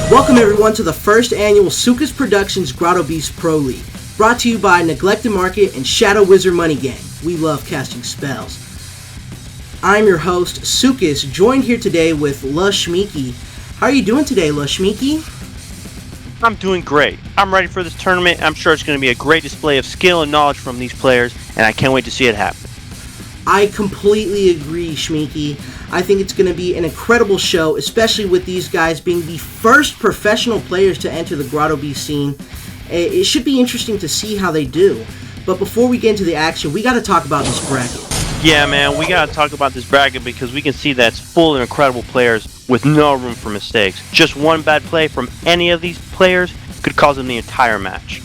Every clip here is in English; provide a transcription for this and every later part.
Welcome everyone to the first annual Sukas Productions Grotto Beast Pro League, brought to you by Neglected Market and Shadow Wizard Money Gang. We love casting spells. I'm your host, Sukas, joined here today with La Shmiki. How are you doing today, La Shmiki? I'm doing great. I'm ready for this tournament. I'm sure it's going to be a great display of skill and knowledge from these players, and I can't wait to see it happen. I completely agree, Shmiki. I think it's going to be an incredible show, especially with these guys being the first professional players to enter the Grotto Beast scene. It should be interesting to see how they do. But before we get into the action, we got to talk about this bracket. Yeah, man, we got to talk about this bracket because we can see that it's full of incredible players with no room for mistakes. Just one bad play from any of these players could cause them the entire match.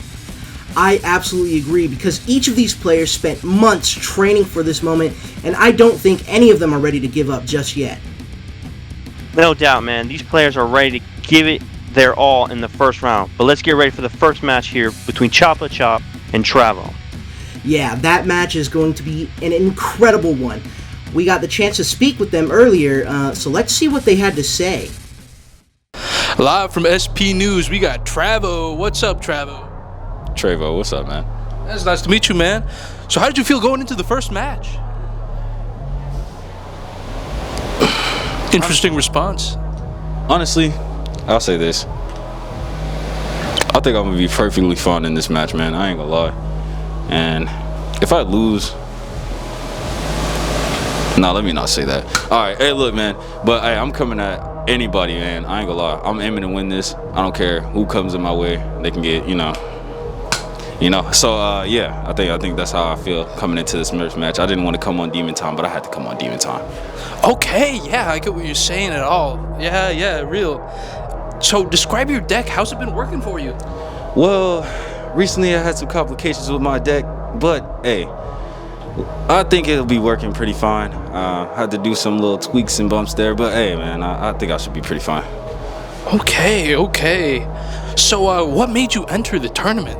I absolutely agree, because each of these players spent months training for this moment, and I don't think any of them are ready to give up just yet. No doubt, man. These players are ready to give it their all in the first round. But let's get ready for the first match here between Chapachop and Travo. Yeah, that match is going to be an incredible one. We got the chance to speak with them earlier, so let's see what they had to say. Live from SP News, we got Travo. What's up, Travo? Travo, what's up, man? It's nice to meet you, man. So how did you feel going into the first match? Interesting response. Honestly, I'll say this. I think I'm going to be perfectly fine in this match, man. I ain't going to lie. And if I lose... Nah, let me not say that. Alright, hey, look, man. But hey, I'm coming at anybody, man. I ain't going to lie. I'm aiming to win this. I don't care who comes in my way. They can get, So, yeah, I think that's how I feel coming into this match. I didn't want to come on Demon Time, but I had to come on Demon Time. Okay, yeah, I get what you're saying at all. Yeah, real. So, describe your deck. How's it been working for you? Well, recently I had some complications with my deck, but, hey, I think it'll be working pretty fine. Had to do some little tweaks and bumps there, but, hey, man, I think I should be pretty fine. Okay. So, what made you enter the tournament?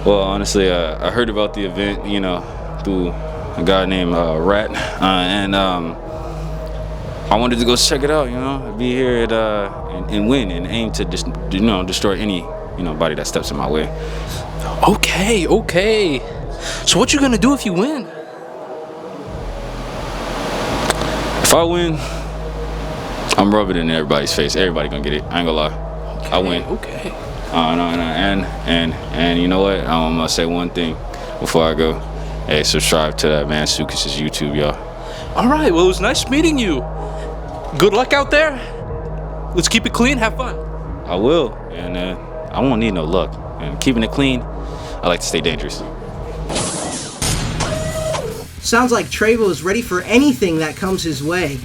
Well, honestly, I heard about the event, through a guy named Rat, and I wanted to go check it out, be here and win and aim to just, destroy anybody that steps in my way. Okay. So what you gonna do if you win? If I win, I'm rubbing it in everybody's face. Everybody gonna get it. I ain't gonna lie. Okay, I win. Okay. And you know what? I'm gonna say one thing before I go. Hey, subscribe to that man Sukas' YouTube, y'all. All right. Well, it was nice meeting you. Good luck out there. Let's keep it clean. Have fun. I will, and I won't need no luck. And keeping it clean, I like to stay dangerous. Sounds like Travo is ready for anything that comes his way.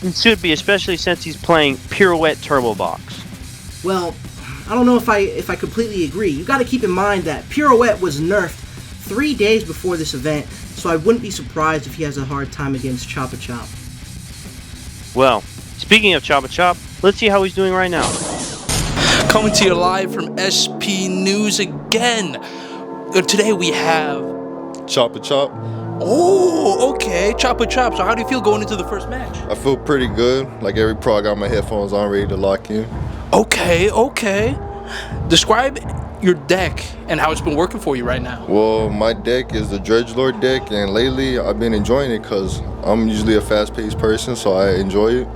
It should be, especially since he's playing Pirouette Turbo Box. Well, I don't know if I completely agree. You got to keep in mind that Pirouette was nerfed 3 days before this event, so I wouldn't be surprised if he has a hard time against Chapachop. Well, speaking of Chapachop, let's see how he's doing right now. Coming to you live from SP News again. Today we have Chapachop. Oh, okay, Chapachop. So how do you feel going into the first match? I feel pretty good. Like every pro, I got my headphones on, ready to lock in. Okay. Describe your deck and how it's been working for you right now. Well, my deck is the Dredgelord deck, and lately I've been enjoying it because I'm usually a fast-paced person, so I enjoy it.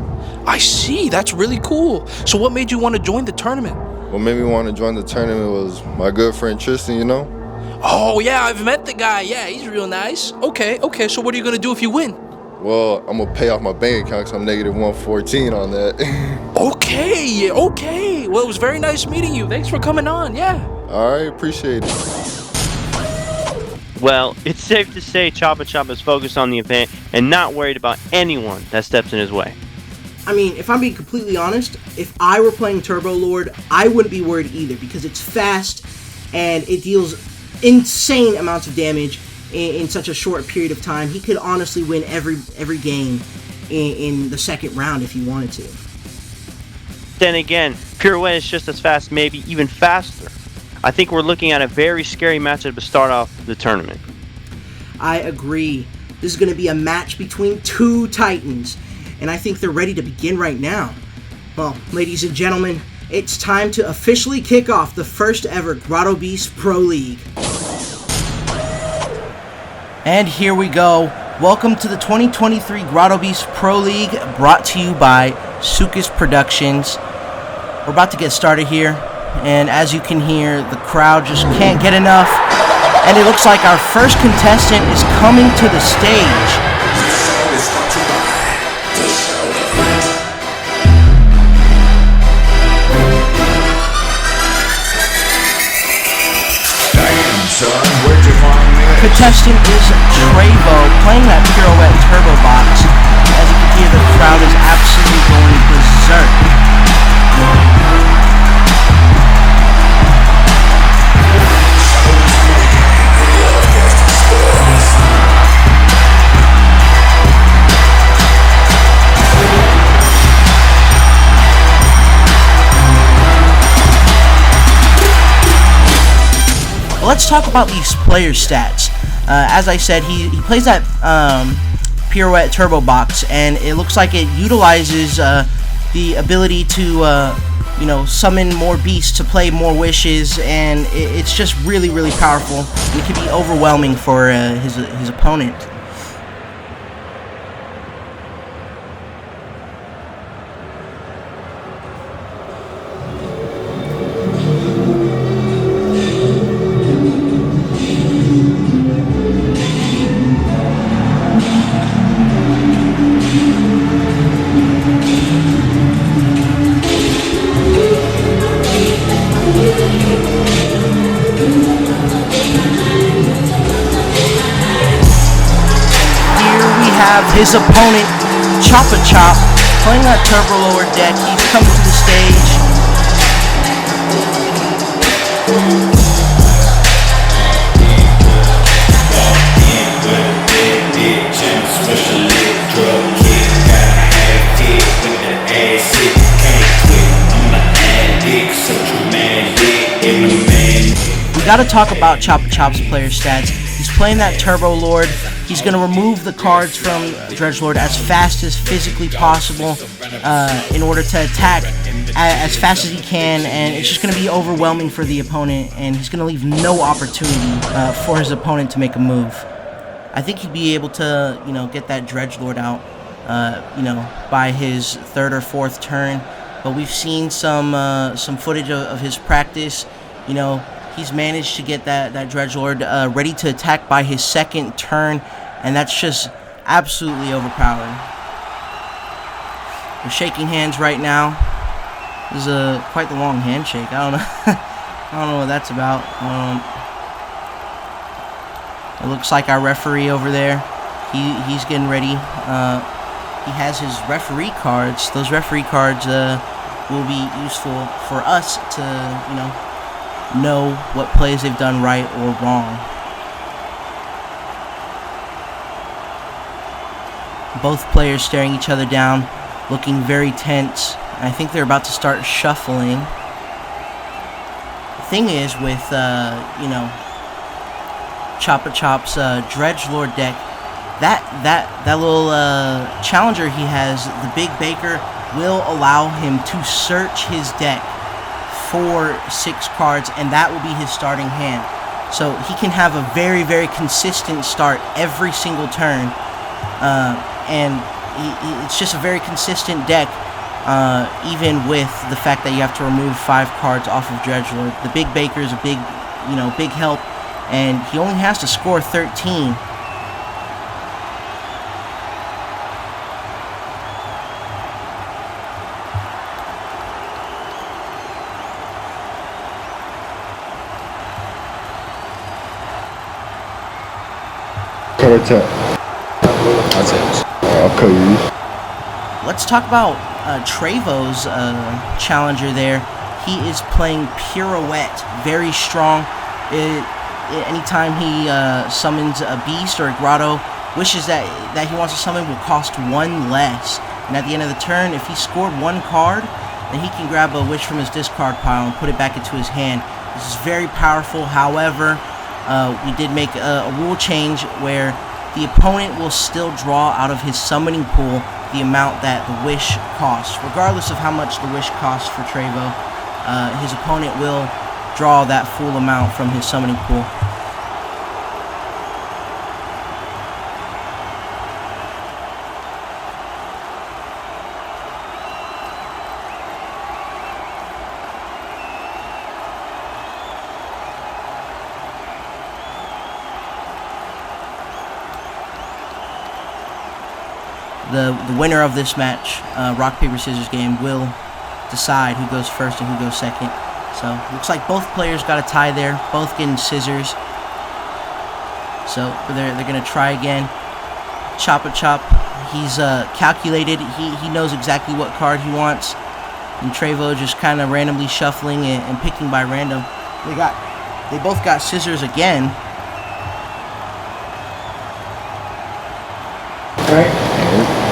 I see. That's really cool. So what made you want to join the tournament? What made me want to join the tournament was my good friend Tristan, Oh, yeah, I've met the guy. Yeah, he's real nice. Okay. So what are you going to do if you win? Well, I'm going to pay off my bank account because I'm negative 114 on that. Okay. Well, it was very nice meeting you. Thanks for coming on, yeah. All right, appreciate it. Well, it's safe to say Chapachop is focused on the event and not worried about anyone that steps in his way. I mean, if I'm being completely honest, if I were playing Turbo Lord, I wouldn't be worried either, because it's fast and it deals insane amounts of damage in such a short period of time. He could honestly win every game in the second round if he wanted to. Then again, Pirouette is just as fast, maybe even faster. I think we're looking at a very scary matchup to start off the tournament. I agree. This is going to be a match between two titans, and I think they're ready to begin right now. Well, ladies and gentlemen, it's time to officially kick off the first ever Grotto Beast Pro League. And here we go. Welcome to the 2023 Grotto Beast Pro League, brought to you by Sukas Productions. We're about to get started here, and as you can hear, the crowd just can't get enough. And it looks like our first contestant is coming to the stage. Contestant is Travo, playing that pirouette turbo box. As you can hear, the crowd is absolutely going berserk. Let's talk about these players' stats. As I said, he plays that pirouette turbo box, and it looks like it utilizes the ability to summon more beasts to play more wishes, and it's just really, really powerful, and it can be overwhelming for his opponent. His opponent, Chapachop, playing that turbo lower deck. He's coming to the stage. We gotta talk about Chapachop's player stats. He's playing that Turbo Lord. He's going to remove the cards from Dredgelord as fast as physically possible in order to attack as fast as he can, and it's just going to be overwhelming for the opponent, and he's going to leave no opportunity for his opponent to make a move. I think he'd be able to, get that Dredgelord out, by his third or fourth turn, but we've seen some footage of his practice. He's managed to get that Dredgelord ready to attack by his second turn, and that's just absolutely overpowering. We're shaking hands right now. This is quite the long handshake. I don't know. I don't know what that's about. It looks like our referee over there. He's getting ready. He has his referee cards. Those referee cards will be useful for us to, know what plays they've done right or wrong. Both players staring each other down, looking very tense. I think they're about to start shuffling. The thing is with Chapachop's Dredgelord deck, that little challenger he has, the Big Baker, will allow him to search his deck for 6 cards, and that will be his starting hand. So he can have a very, very consistent start every single turn, and it's just a very consistent deck, even with the fact that you have to remove 5 cards off of Dredgelord. The Big Baker is a big help, and he only has to score 13. Let's talk about Travo's challenger there. He is playing Pirouette, very strong. Anytime he summons a beast or a grotto, wishes that he wants to summon will cost 1 less. And at the end of the turn, if he scored 1 card, then he can grab a wish from his discard pile and put it back into his hand. This is very powerful. However, we did make a rule change where the opponent will still draw out of his summoning pool the amount that the wish costs. Regardless of how much the wish costs for Travo, his opponent will draw that full amount from his summoning pool. The winner of this match, rock, paper, scissors game, will decide who goes first and who goes second. So, looks like both players got a tie there, both getting scissors. So, they're going to try again. Chapachop, he's calculated. He knows exactly what card he wants. And Travo just kind of randomly shuffling and picking by random. They both got scissors again. Alright.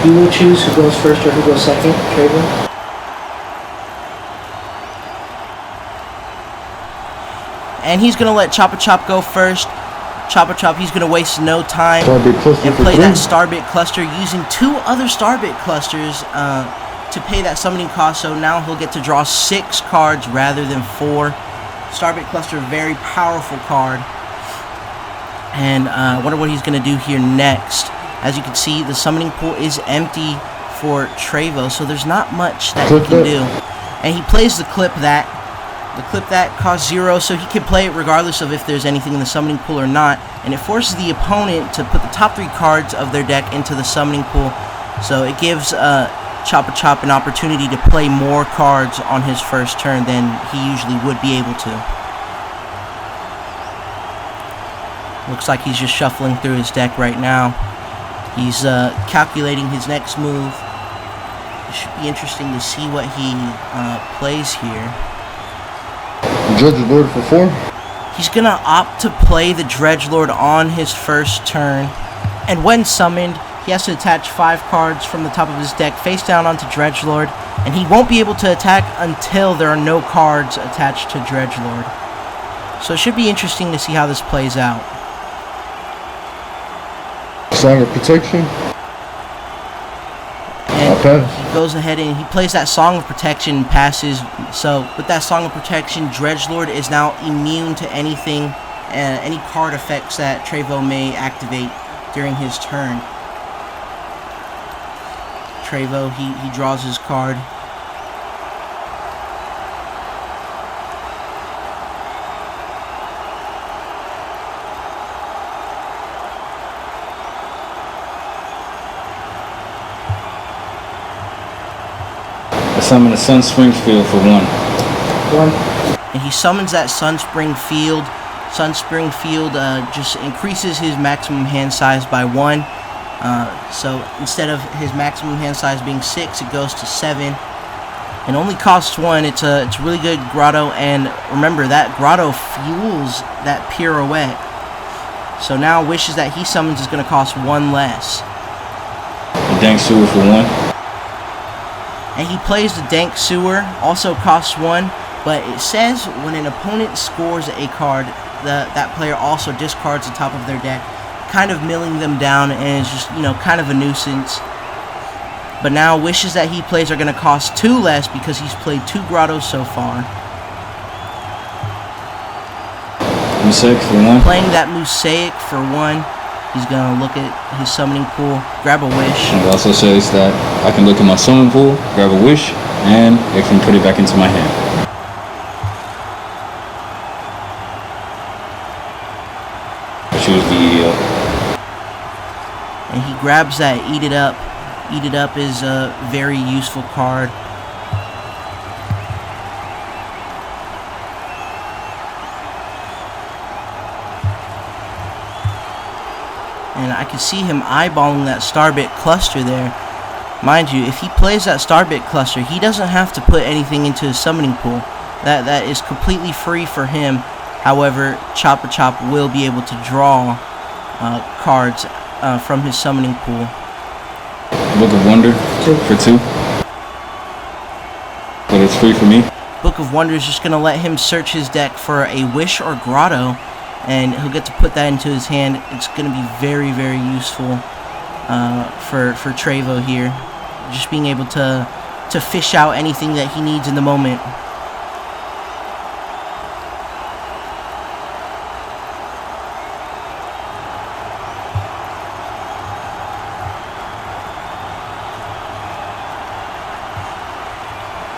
You will choose who goes first or who goes second, Travo. And he's going to let Chapachop go first. Chapachop, he's going to waste no time and play that Starbit cluster using 2 other Starbit clusters to pay that summoning cost. So now he'll get to draw 6 cards rather than 4. Starbit cluster, very powerful card. And I wonder what he's going to do here next. As you can see, the summoning pool is empty for Travo, so there's not much that he can do. And he plays the clip that. The clip that costs 0, so he can play it regardless of if there's anything in the summoning pool or not. And it forces the opponent to put the top 3 cards of their deck into the summoning pool. So it gives Chapachop an opportunity to play more cards on his first turn than he usually would be able to. Looks like he's just shuffling through his deck right now. He's calculating his next move. It should be interesting to see what he plays here. Dredge Lord for 4. He's going to opt to play the Dredgelord on his first turn. And when summoned, he has to attach 5 cards from the top of his deck face down onto Dredgelord. And he won't be able to attack until there are no cards attached to Dredgelord. So it should be interesting to see how this plays out. Song of Protection. And he goes ahead and he plays that Song of Protection and passes. So with that Song of Protection, Dredgelord is now immune to anything, any card effects that Travo may activate during his turn. Travo, he draws his card. Summon a Sunspring Field for 1. And he summons that Sunspring Field. Sunspring Field just increases his maximum hand size by 1. So instead of his maximum hand size being 6, it goes to 7. And only costs 1. It's a really good Grotto, and remember that Grotto fuels that pirouette. So now wishes that he summons is going to cost 1 less. The Dank Sewer for 1. And he plays the Dank Sewer, also costs 1, but it says when an opponent scores a card, that player also discards the top of their deck, kind of milling them down, and it's just, kind of a nuisance. But now wishes that he plays are going to cost 2 less because he's played 2 Grottos so far. Mosaic for 1. Playing that Mosaic for 1. He's going to look at his summoning pool, grab a wish. And it also says that I can look at my summoning pool, grab a wish, and I can put it back into my hand. I choose the EDL. And he grabs that Eat It Up. Eat It Up is a very useful card. And I can see him eyeballing that Starbit cluster there. Mind you, if he plays that Starbit cluster, he doesn't have to put anything into his summoning pool. That is completely free for him. However, Chapachop will be able to draw cards from his summoning pool. Book of Wonder for 2. But it's free for me. Book of Wonder is just going to let him search his deck for a Wish or Grotto, and he'll get to put that into his hand. It's going to be very, very useful for Travo here. just being able to fish out anything that he needs in the moment.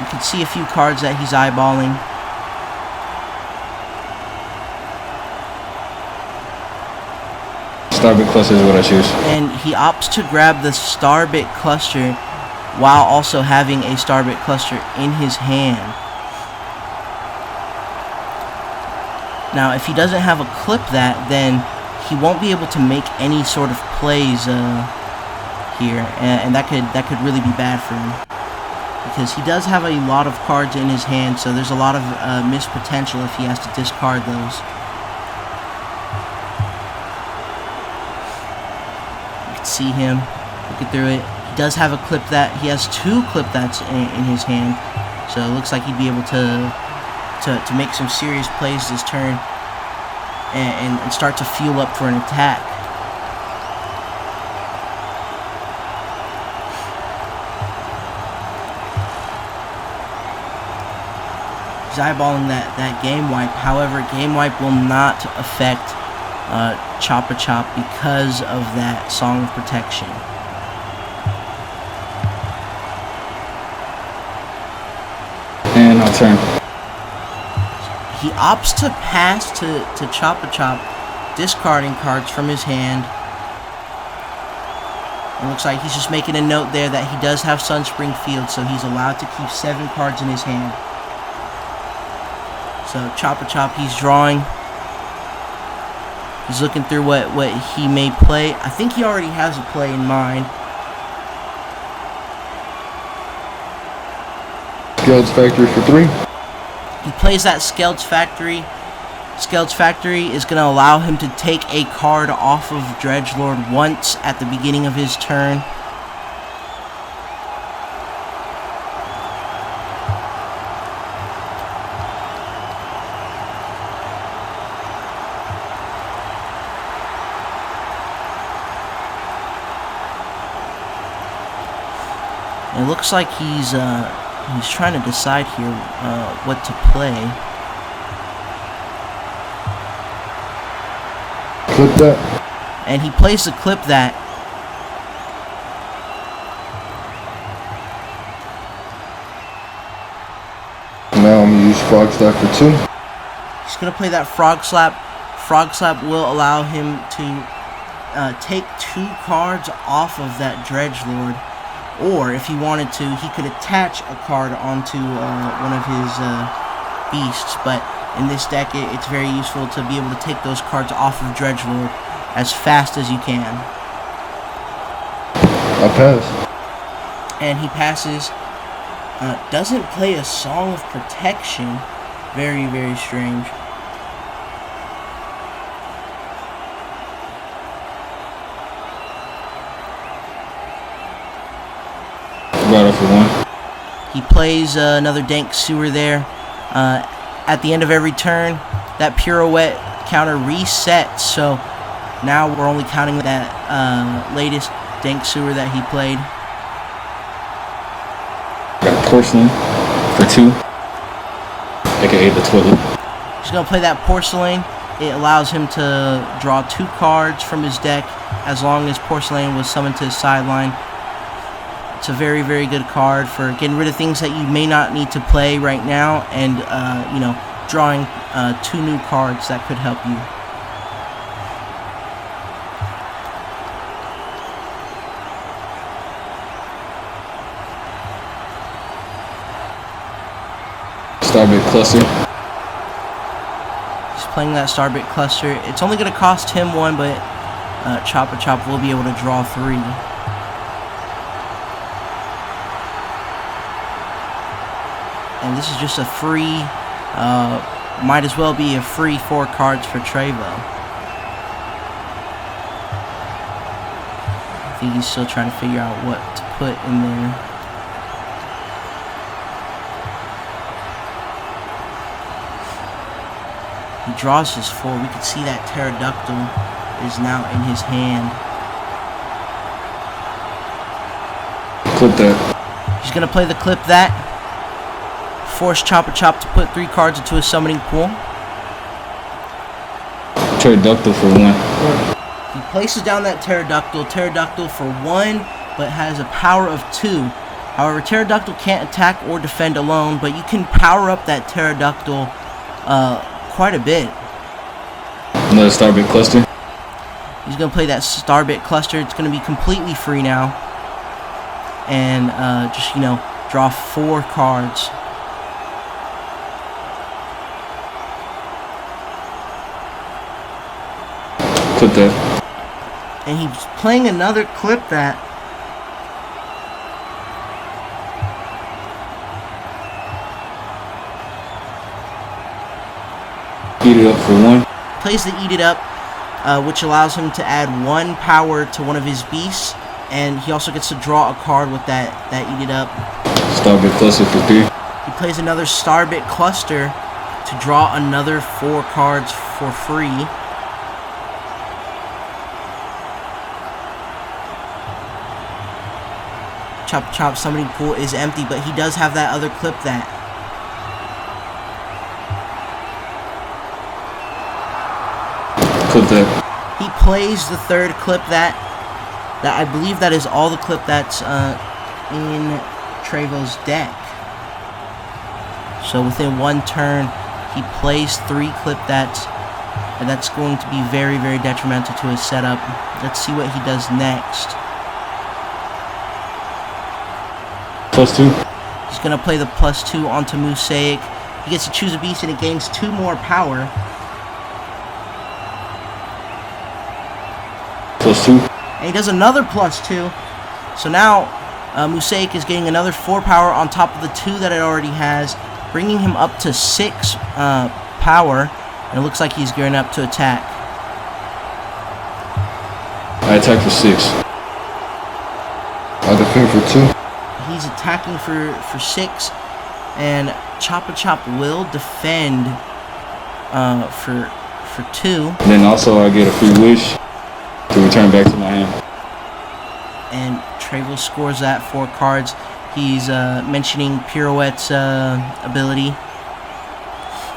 You can see a few cards that he's eyeballing. Starbit cluster is what I choose. And he opts to grab the Starbit cluster while also having a Starbit cluster in his hand. Now, if he doesn't have a clip that, then he won't be able to make any sort of plays here, and that could really be bad for him, because he does have a lot of cards in his hand, so there's a lot of missed potential if he has to discard those. See him looking through it. He does have a clip that. He has 2 clip that's in his hand, so it looks like he'd be able to make some serious plays this turn and start to fuel up for an attack. He's eyeballing that game wipe. However, game wipe will not affect Chapachop because of that Song of Protection. And I'll turn. He opts to pass to Chapachop, discarding cards from his hand. It looks like he's just making a note there that he does have Sunspring Field, so he's allowed to keep 7 cards in his hand. So Chapachop, he's drawing. He's looking through what he may play. I think he already has a play in mind. Skeld's Factory for 3. He plays that Skeld's Factory. Skeld's Factory is going to allow him to take a card off of Dredgelord once at the beginning of his turn. It looks like he's trying to decide here what to play. Clip that. And he plays the clip that. Now I'm gonna use Frog Slap for 2. He's gonna play that Frog Slap. Frog Slap will allow him to take 2 cards off of that Dredgelord. Or, if he wanted to, he could attach a card onto one of his beasts. But in this deck, it's very useful to be able to take those cards off of Dredgelord as fast as you can. I pass. And he passes. Doesn't play a Song of Protection. Very, very strange. For 1. He plays another Dank Sewer there. At the end of every turn, that Pirouette counter resets. So now we're only counting that latest Dank Sewer that he played. Got Porcelain for 2. AKA the toilet. He's going to play that Porcelain. It allows him to draw 2 cards from his deck as long as Porcelain was summoned to his sideline. It's a very, very good card for getting rid of things that you may not need to play right now, and drawing 2 new cards that could help you. Starbit cluster. He's playing that Starbit cluster. It's only going to cost him 1, but Chapachop will be able to draw 3. And this is just a free, might as well be a free 4 cards for Travo. I think he's still trying to figure out what to put in there. He draws his 4. We can see that Pterodactyl is now in his hand. Clip that. going to play the clip that. Force Chapachop to put 3 cards into a summoning pool. Pterodactyl for 1. He places down that Pterodactyl for 1, but has a power of 2. However, Pterodactyl can't attack or defend alone, but you can power up that Pterodactyl quite a bit. Another Starbit Cluster. He's going to play that Starbit Cluster. It's going to be completely free now. And just, draw 4 cards. Clip that. And he's playing another clip that. Eat it up for 1. Plays the Eat It Up, which allows him to add 1 power to one of his beasts. And he also gets to draw a card with that Eat It Up. Starbit Cluster for 3. He plays another Starbit Cluster to draw another 4 cards for free. Chapachop summoning pool is empty, but he does have that other clip that. Clip that. He plays the 3rd clip that I believe that is all the clip that's in Travo's deck. So within 1 turn, he plays 3 clip that's, and that's going to be very, very detrimental to his setup. Let's see what he does next. +2. He's going to play the +2 onto Mosaic. He gets to choose a beast and it gains 2 more power. +2. And he does another +2. So now Mosaic is getting another 4 power on top of the 2 that it already has, bringing him up to 6 power. And it looks like he's gearing up to attack. I attack for 6. I defend for 2. He's attacking for 6, and Chapachop will defend for 2. And then also I get a free wish to return back to my hand. And Travo scores that 4 cards. He's mentioning Pirouette's ability.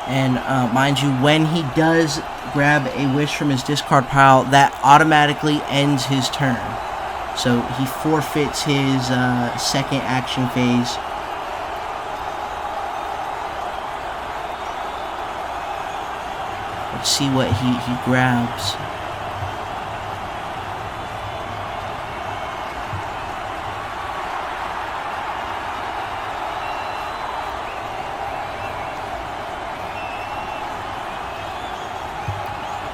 And mind you, when he does grab a wish from his discard pile, that automatically ends his turn. So he forfeits his 2nd action phase. Let's see what he grabs.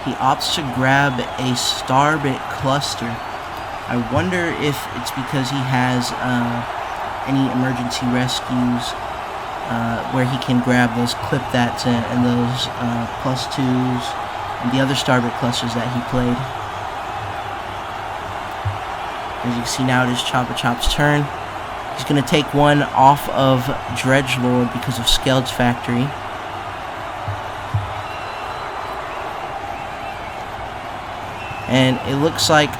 He opts to grab a Starbit Cluster. I wonder if it's because he has any emergency rescues where he can grab those clip that's and those +2s and the other Starbit clusters that he played. As you can see now, it is Chapachop's turn. He's going to take 1 off of Dredgelord because of Skeld's Factory. And it looks like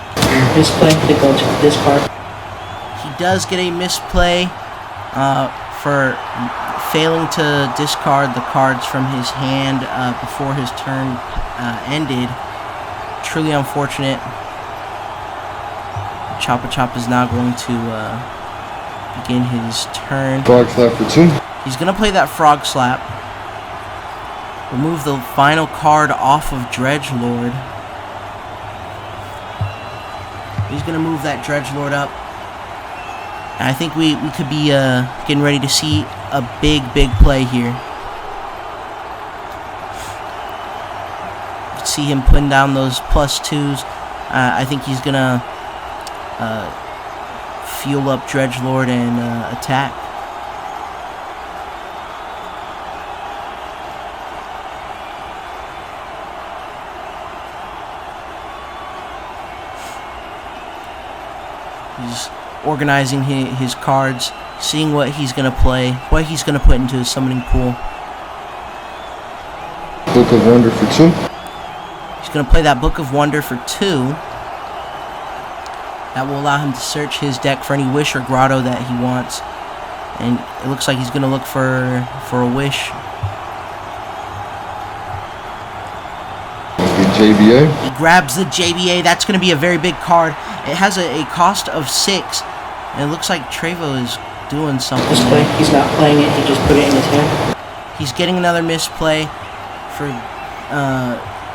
misplay to go to the discard. He does get a misplay for failing to discard the cards from his hand before his turn ended. Truly unfortunate. Chapachop is now going to begin his turn. Frog slap for 2. He's going to play that Frog Slap. Remove the final card off of Dredgelord. He's going to move that Dredgelord up. And I think we could be getting ready to see a big play here. You can see him putting down those +2s. I think he's going to fuel up Dredgelord and attack. He's organizing his cards, seeing what he's going to play, what he's going to put into his summoning pool. Book of Wonder for 2. He's going to play that Book of Wonder for 2. That will allow him to search his deck for any Wish or Grotto that he wants. And it looks like he's going to look for a wish. JBA. He grabs the JBA. That's going to be a very big card. It has a cost of 6. And it looks like Travo is doing something. Misplay. He's not playing it. He just put it in his hand. He's getting another misplay for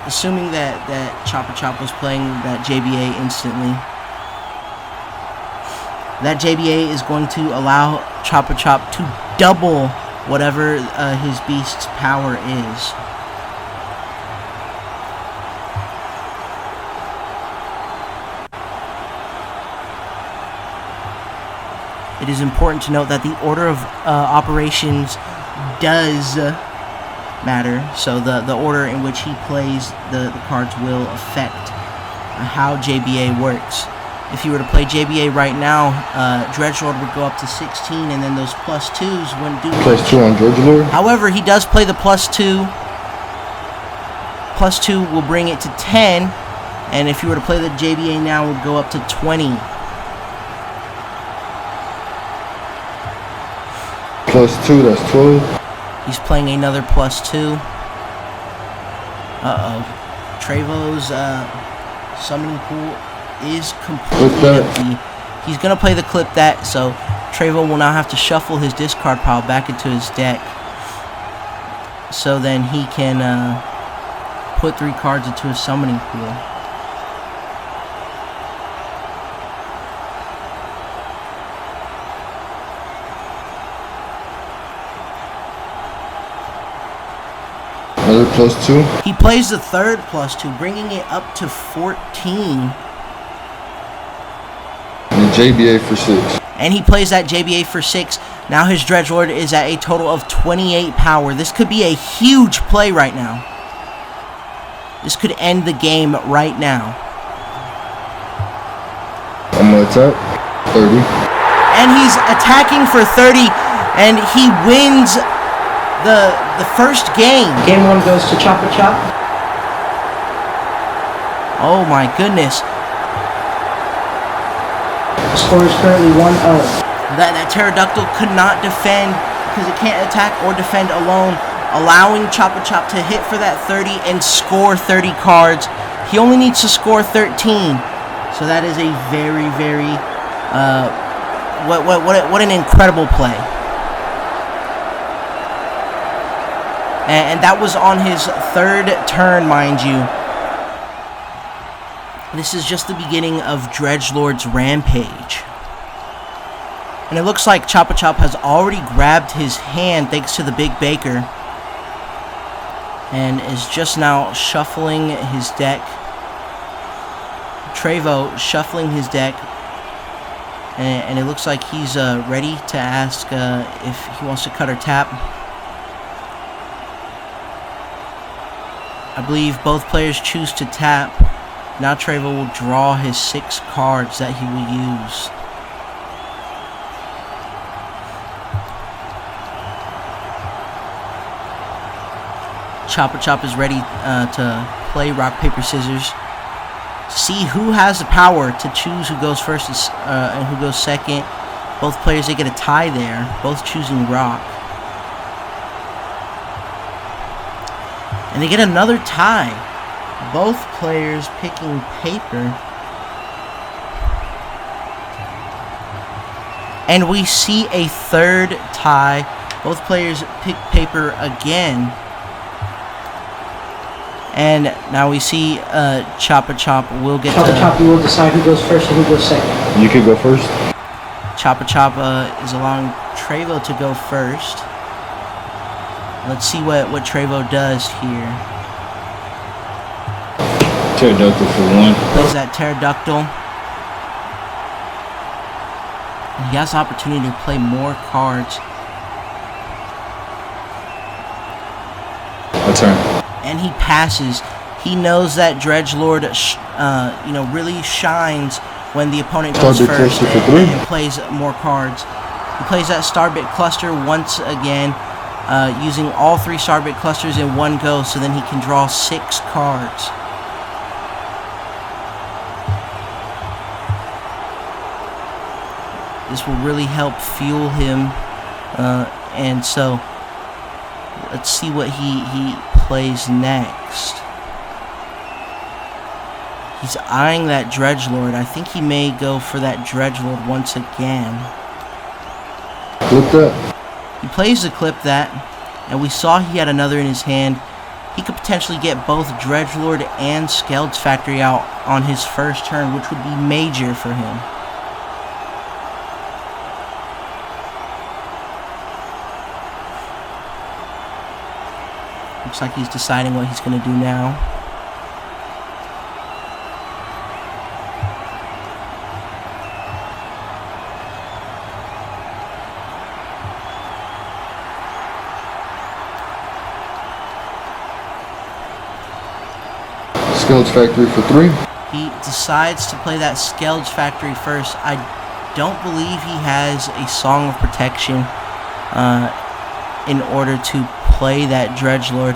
assuming that Chapachop was playing that JBA instantly. That JBA is going to allow Chapachop to double whatever his beast's power is. It is important to note that the order of operations does matter. So the order in which he plays the cards will affect how JBA works. If you were to play JBA right now, Dredgelord would go up to 16, and then those +2s wouldn't do much. +2 on Dredgelord. However, he does play the +2. +2 will bring it to 10, and if you were to play the JBA now, it would go up to 20. +2, that's 12. He's playing another +2. Uh-oh. Travo's summoning pool is completely empty. He's going to play the clip that, so Travo will now have to shuffle his discard pile back into his deck. So then he can put 3 cards into his summoning pool. Another +2. He plays the third +2, bringing it up to 14. And JBA for 6. And he plays that JBA for 6. Now his Dredgelord is at a total of 28 power. This could be a huge play right now. This could end the game right now. I'm gonna attack. 30. And he's attacking for 30, and he wins the first game. Game 1 goes to Chapachop. Oh my goodness. Score is currently 1-0. That Pterodactyl could not defend because it can't attack or defend alone, allowing Chapachop to hit for that 30 and score 30 cards. He only needs to score 13. So that is a very, very what an incredible play. And that was on his 3rd turn, mind you. This is just the beginning of Dredgelord's rampage. And it looks like Chapachop has already grabbed his hand thanks to the Big Baker. And is just now shuffling his deck. Travo shuffling his deck. And it looks like he's ready to ask if he wants to cut or tap. I believe both players choose to tap. Now Travo will draw his 6 cards that he will use. Chapachop is ready to play rock, paper, scissors. See who has the power to choose who goes first and who goes second. Both players, they get a tie there, both choosing rock. And they get another tie. Both players picking paper. And we see a 3rd tie. Both players pick paper again. And now we see Chapachop will get Chapachop will decide who goes first and who goes second. You can go first. Chapachop is allowing Travo to go first. Let's see what Travo does here. Pterodactyl for 1. Plays that Pterodactyl. And he has the opportunity to play more cards. My turn. And he passes. He knows that Dredgelord, really shines when the opponent goes Starbit first cluster for 3. and plays more cards. He plays that Starbit cluster once again, using all 3 Starbit clusters in one go, so then he can draw 6 cards. This will really help fuel him And so let's see what he plays next. He's eyeing that Dredgelord. I think he may go for that Dredgelord once again. Clip that. He plays the clip that, and we saw he had another in his hand. He could potentially get both Dredgelord and Skeld's Factory out on his first turn, which would be major for him. Looks like he's deciding what he's going to do now. Skeld's Factory for 3. He decides to play that Skeld's Factory first. I don't believe he has a Song of Protection in order to play that Dredgelord.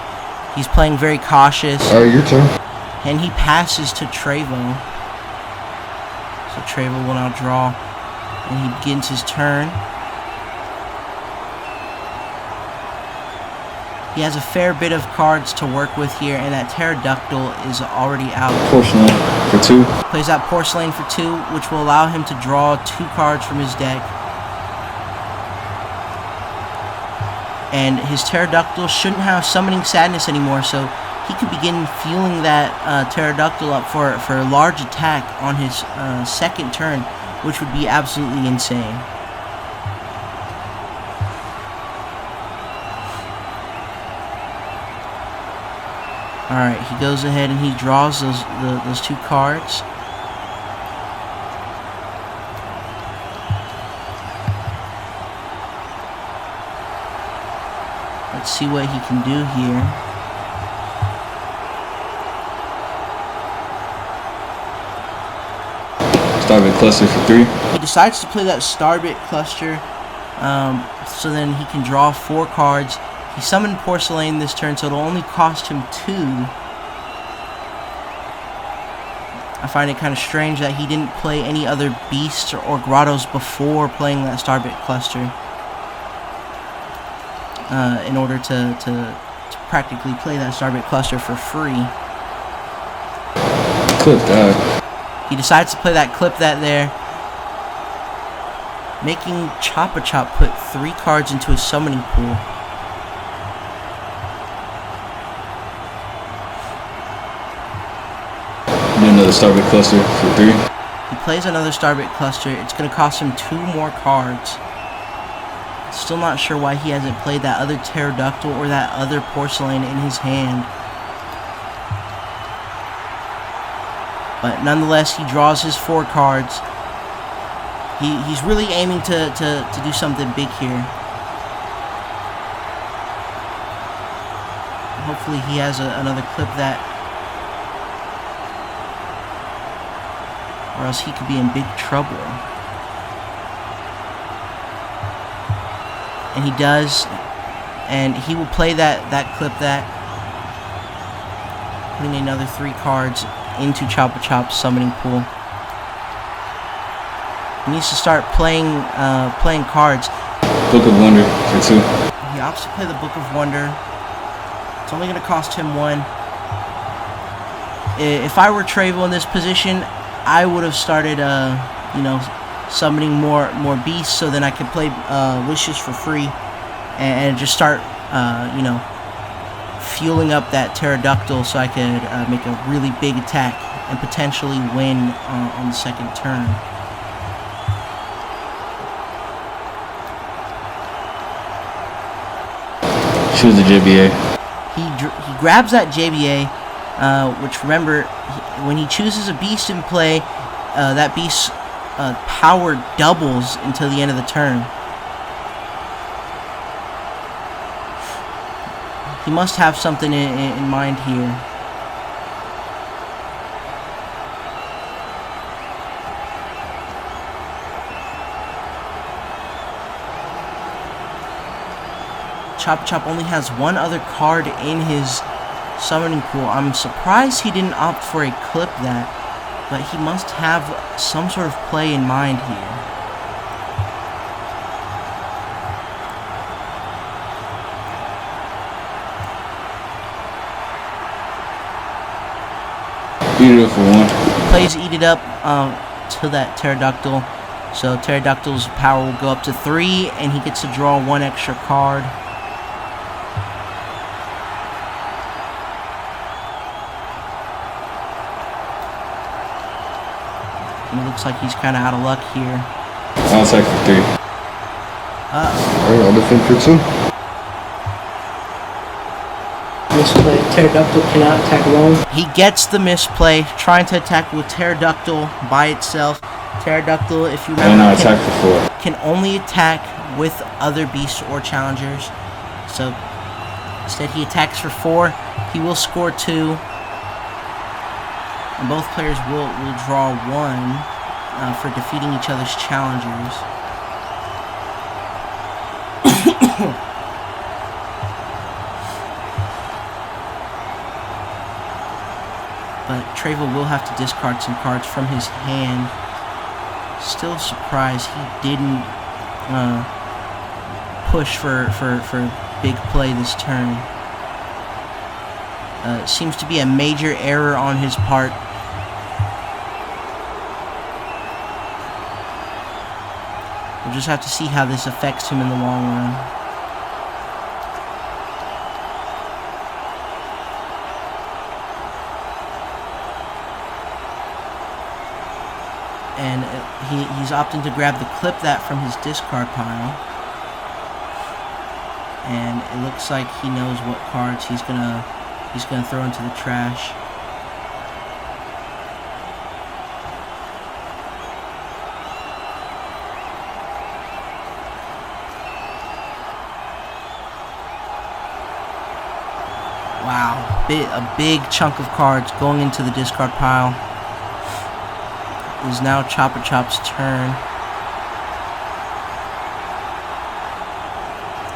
He's playing very cautious. Alright, your turn. And he passes to Travo. So Travo will now draw. And he begins his turn. He has a fair bit of cards to work with here, and that Pterodactyl is already out. Porcelain for 2. Plays that Porcelain for 2, which will allow him to draw 2 cards from his deck. And his Pterodactyl shouldn't have Summoning Sadness anymore, so he could begin fueling that Pterodactyl up for a large attack on his second turn, which would be absolutely insane. Alright, he goes ahead and he draws those 2 cards. Let's see what he can do here. Starbit Cluster for 3. He decides to play that Starbit Cluster, so then he can draw 4 cards. He summoned Porcelain this turn, so it'll only cost him 2. I find it kind of strange that he didn't play any other beasts or grottos before playing that Starbit Cluster, in order to practically play that Starbit Cluster for free. Clip that. He decides to play that Clip that there, making Chapachop put 3 cards into his summoning pool. Another Starbit Cluster for 3. He plays another Starbit Cluster. It's going to cost him 2 more cards. Still not sure why he hasn't played that other Pterodactyl or that other Porcelain in his hand. But nonetheless, he draws his 4 cards. He's really aiming to do something big here. Hopefully he has another Clip that, or else he could be in big trouble. And he does, and he will play that Clip that, putting another 3 cards into Chapachop's summoning pool. He needs to start playing cards. Book of Wonder for 2. He opts to play the Book of Wonder. It's only going to cost him 1. If I were Travo in this position, I would have started, summoning more beasts, so then I could play Wishes for free, and just start, fueling up that Pterodactyl so I could make a really big attack and potentially win on the second turn. Choose the JBA. He grabs that JBA, which, remember, when he chooses a beast in play, that beast's power doubles until the end of the turn. He must have something in mind here. Chapachop only has 1 other card in his summoning pool. I'm surprised he didn't opt for a Clip that, but he must have some sort of play in mind here. Eat it up for one. Plays Eat It Up to that Pterodactyl. So Pterodactyl's power will go up to 3, and he gets to draw 1 extra card. And it looks like he's kind of out of luck here. I'll attack for 3. Alright, I'll defend for 2. Misplay. Pterodactyl cannot attack alone. He gets the misplay, trying to attack with Pterodactyl by itself. Pterodactyl, if you And remember, I'll attack for 4. can only attack with other beasts or challengers. So instead he attacks for 4. He will score 2. And both players will draw 1 for defeating each other's challengers. But Travo will have to discard some cards from his hand. Still surprised he didn't push for big play this turn. Seems to be a major error on his part. We'll just have to see how this affects him in the long run. And he's opting to grab the clip that from his discard pile. And it looks like he knows what cards he's gonna throw into the trash. Wow, a big chunk of cards going into the discard pile. It is now Chapachop's turn.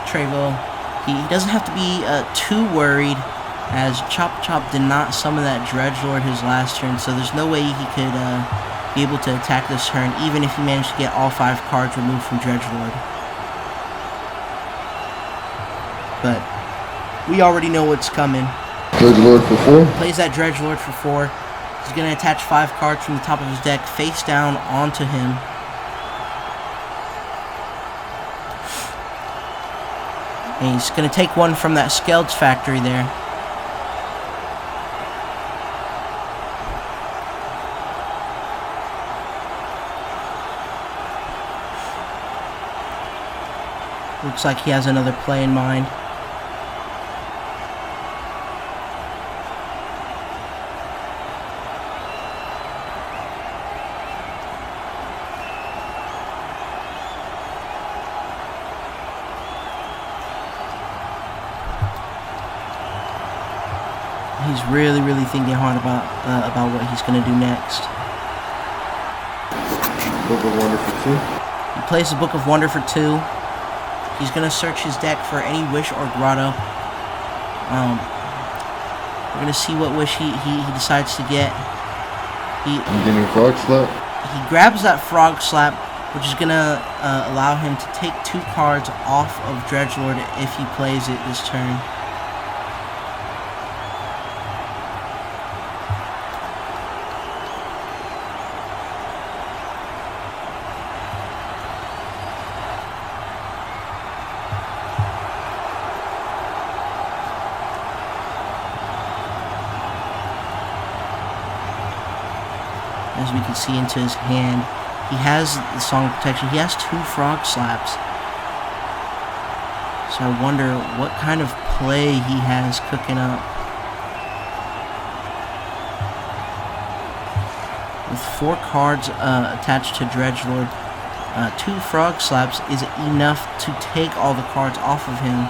Travo, he doesn't have to be too worried, as Chapachop did not summon that Dredgelord his last turn, so there's no way he could be able to attack this turn, even if he managed to get all 5 cards removed from Dredgelord. But we already know what's coming. Dredgelord for 4. Plays that Dredgelord for 4. He's going to attach 5 cards from the top of his deck face down onto him. And he's going to take 1 from that Skeld's factory there. Looks like he has another play in mind. He's really thinking hard about what he's going to do next. Book of Wonder for 2. He plays the Book of Wonder for 2. He's going to search his deck for any wish or grotto. We're going to see what wish he decides to get. I'm getting Frog Slap. He grabs that Frog Slap, which is going to allow him to take 2 cards off of Dredgelord if he plays it this turn. As we can see into his hand, he has the Song of Protection. He has 2 Frog Slaps. So I wonder what kind of play he has cooking up. With 4 cards attached to Dredgelord, 2 Frog Slaps is enough to take all the cards off of him.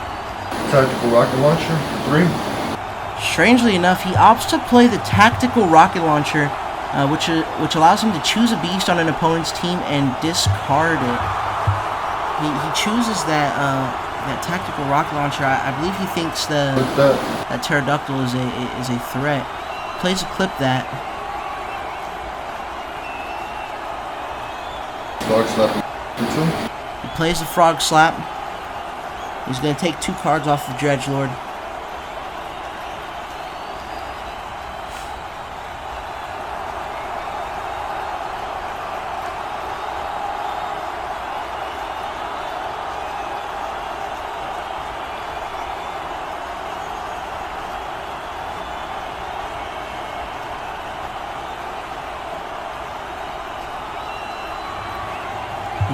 Tactical Rocket Launcher for 3. Strangely enough, he opts to play the Tactical Rocket Launcher, which allows him to choose a beast on an opponent's team and discard it. He chooses that Tactical Rocket Launcher. I believe he thinks that Pterodactyl is a threat. Plays a clip that. Frog Slap for 2. He plays the Frog Slap. He's going to take 2 cards off of Dredgelord.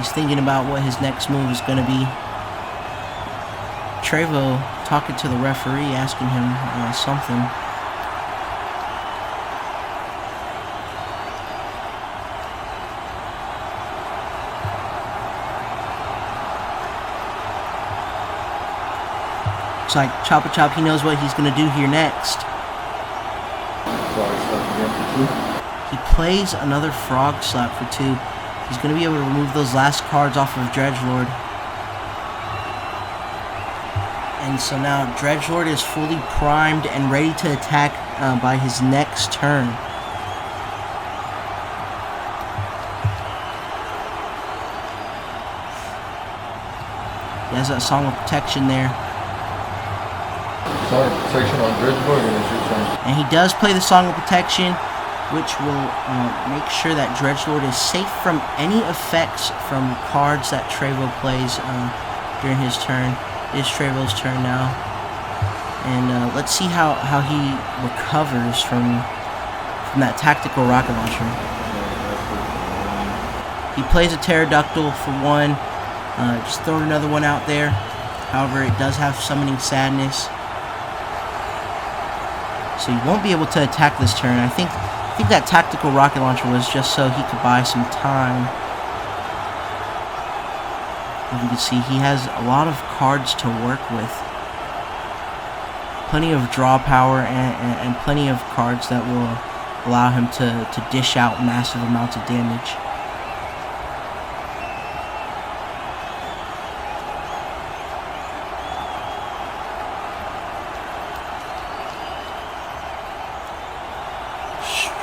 He's thinking about what his next move is going to be. Travo talking to the referee, asking him something. Looks like Chapachop, he knows what he's going to do here next. He plays another frog slap for 2. He's going to be able to remove those last cards off of Dredgelord. And so now Dredgelord is fully primed and ready to attack by his next turn. He has that Song of Protection there. Song of Protection on Dredgelord, and it's your turn. And he does play the Song of Protection, which will make sure that Dredgelord is safe from any effects from cards that Travo plays during his turn. It is Travo's turn now. And let's see how he recovers from that tactical rocket launcher. He plays a Pterodactyl for 1. Just throwing another one out there. However, it does have Summoning Sadness. So he won't be able to attack this turn. I think that tactical rocket launcher was just so he could buy some time. As you can see, he has a lot of cards to work with. Plenty of draw power and plenty of cards that will allow him to dish out massive amounts of damage.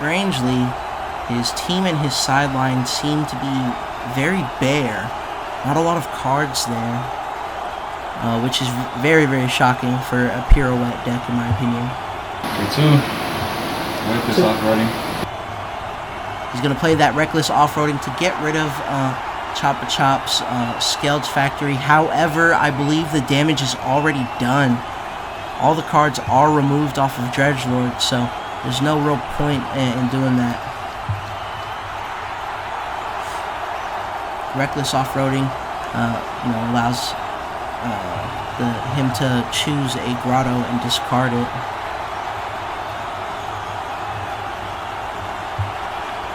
Strangely, his team and his sideline seem to be very bare. Not a lot of cards there, which is very, very shocking for a pirouette deck, in my opinion. Okay, 2. Reckless off-roading. He's going to play that Reckless Off-Roading to get rid of Chapachop's Skeld's Factory. However, I believe the damage is already done. All the cards are removed off of Dredgelord, so there's no real point in doing that. Reckless Off-Roading allows him to choose a Grotto and discard it.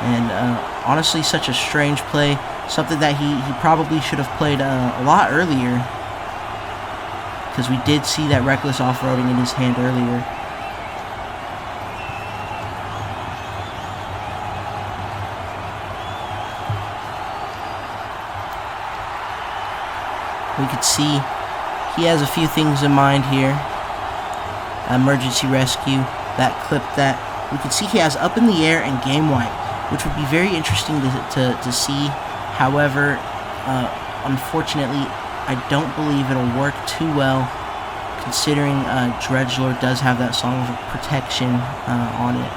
And honestly, such a strange play. Something that he probably should have played a lot earlier. Because we did see that Reckless Off-Roading in his hand earlier. We could see he has a few things in mind here. Emergency Rescue, that clip that. We could see he has Up in the Air and Game Wipe, which would be very interesting to see. However, unfortunately, I don't believe it'll work too well, considering Dredgelord does have that Song of Protection on it.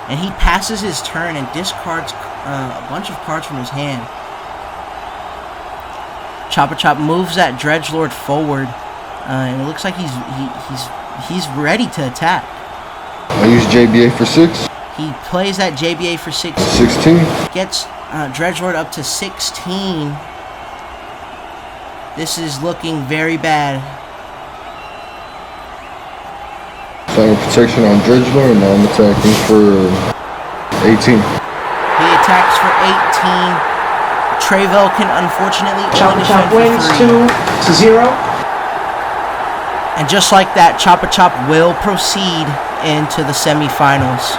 And he passes his turn and discards a bunch of cards from his hand. Chapachop moves that Dredgelord forward, and it looks like he's ready to attack. I use JBA for 6. He plays that JBA for 16. 16. Gets Dredgelord up to 16. This is looking very bad. Song of Protection on Dredgelord, and now I'm attacking for 18. He attacks for 18. Travo can unfortunately only Chapachop defend wins for 3. 2-0. And just like that, Chapachop will proceed into the semifinals.